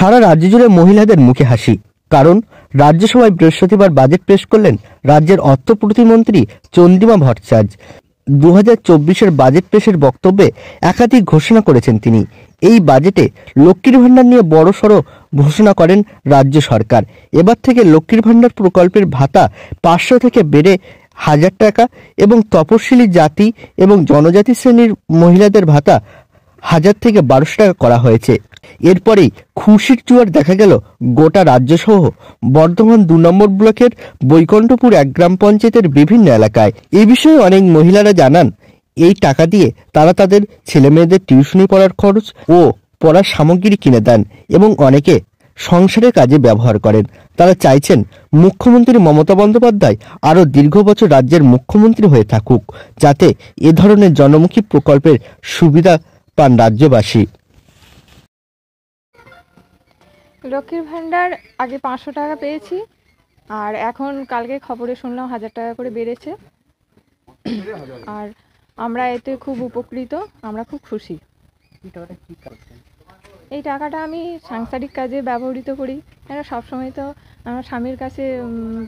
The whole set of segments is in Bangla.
সারা রাজ্য জুড়ে মহিলাদের মুখে হাসি, কারণ রাজ্যসভায় বৃহস্পতিবার বাজেট পেশ করলেন রাজ্যের অর্থ প্রতিমন্ত্রী চন্দ্রিমা ভট্টাচার্য। 2024-এর বাজেট পেশের বক্তব্যে একাধিক ঘোষণা করেছেন তিনি। এই বাজেটে লক্ষ্মীর ভাণ্ডার নিয়ে বড়সড় ঘোষণা করেন রাজ্য সরকার। এবার থেকে লক্ষ্মীর ভাণ্ডার প্রকল্পের ভাতা 500 থেকে বেড়ে 1000 টাকা এবং তপশিলি জাতি এবং জনজাতি শ্রেণীর মহিলাদের ভাতা 1000 থেকে 1200 টাকা করা হয়েছে। এরপরেই খুশির জোয়ার দেখা গেল গোটা রাজ্যসহ বর্ধমান 2 নম্বর ব্লকের বৈকুণ্ঠপুর 1 গ্রাম পঞ্চায়েতের বিভিন্ন এলাকায়। এই বিষয়ে অনেক মহিলারা জানান, এই টাকা দিয়ে তারা তাদের ছেলে মেয়েদের টিউশনি পড়ার খরচ ও পড়ার সামগ্রী কিনে দেন এবং অনেকে সংসারের কাজে ব্যবহার করেন। তারা চাইছেন মুখ্যমন্ত্রী মমতা বন্দ্যোপাধ্যায় আরও দীর্ঘ বছর রাজ্যের মুখ্যমন্ত্রী হয়ে থাকুক, যাতে এ ধরনের জনমুখী প্রকল্পের সুবিধা পান রাজ্যবাসী। লক্ষ্মীর ভাণ্ডার আগে 500 টাকা পেয়েছি, আর এখন কালকে খবরে শুনলাম 1000 টাকা করে বেড়েছে। আর আমরা এতে খুব উপকৃত, আমরা খুব খুশি। এই টাকাটা আমি সাংসারিক কাজে ব্যবহৃত করি, কেন সবসময় তো আমার স্বামীর কাছে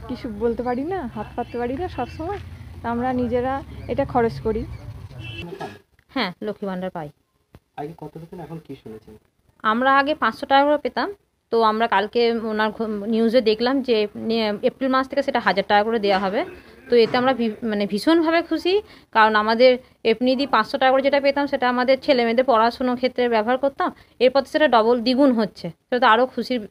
কিছু বলতে পারি না, হাত পাততে পারি না সবসময়, তো আমরা নিজেরা এটা খরচ করি। হ্যাঁ, লক্ষ্মী ভাণ্ডার পাই। আগে কত পেতেন, এখন কি শুনেছেন? আমরা আগে 500 টাকা করে পেতাম, তো আমরা কালকে ওনার নিউজে দেখলাম যে এপ্রিল মাস থেকে সেটা 1000 টাকা করে দেওয়া হবে। তো এতে আমরা ভীষণভাবে খুশি, কারণ আমাদের এমনিতেই 500 টাকা করে যেটা পেতাম সেটা আমাদের ছেলে মেয়েদের পড়াশুনোর ক্ষেত্রে ব্যবহার করতাম, এরপর সেটা দ্বিগুণ হচ্ছে, সেটা তো আরও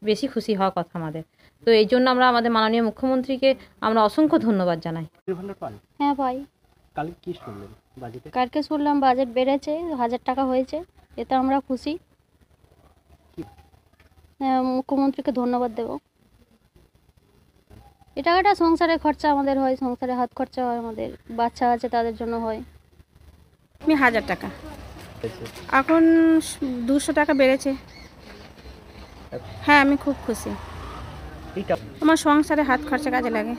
বেশি খুশি হওয়ার কথা আমাদের। তো এই জন্য আমরা আমাদের মাননীয় মুখ্যমন্ত্রীকে আমরা অসংখ্য ধন্যবাদ জানাই। হ্যাঁ পাই। কালকে কি শুনলেন বাজেটে? কালকে শুনলাম বাজেট বেড়েছে, 1000 টাকা হয়েছে, এতে আমরা খুশি। মুখ্যমন্ত্রীকে ধন্যবাদ দেব। এই টাকাটা সংসারে খরচা আমাদের হয়, সংসারে হাত খরচা হয়, আমাদের বাচ্চা আছে তাদের জন্য হয়। আমি 1000 টাকা, এখন 200 টাকা বেড়েছে। হ্যাঁ, আমি খুব খুশি, আমার সংসারে হাত খরচা কাজে লাগে।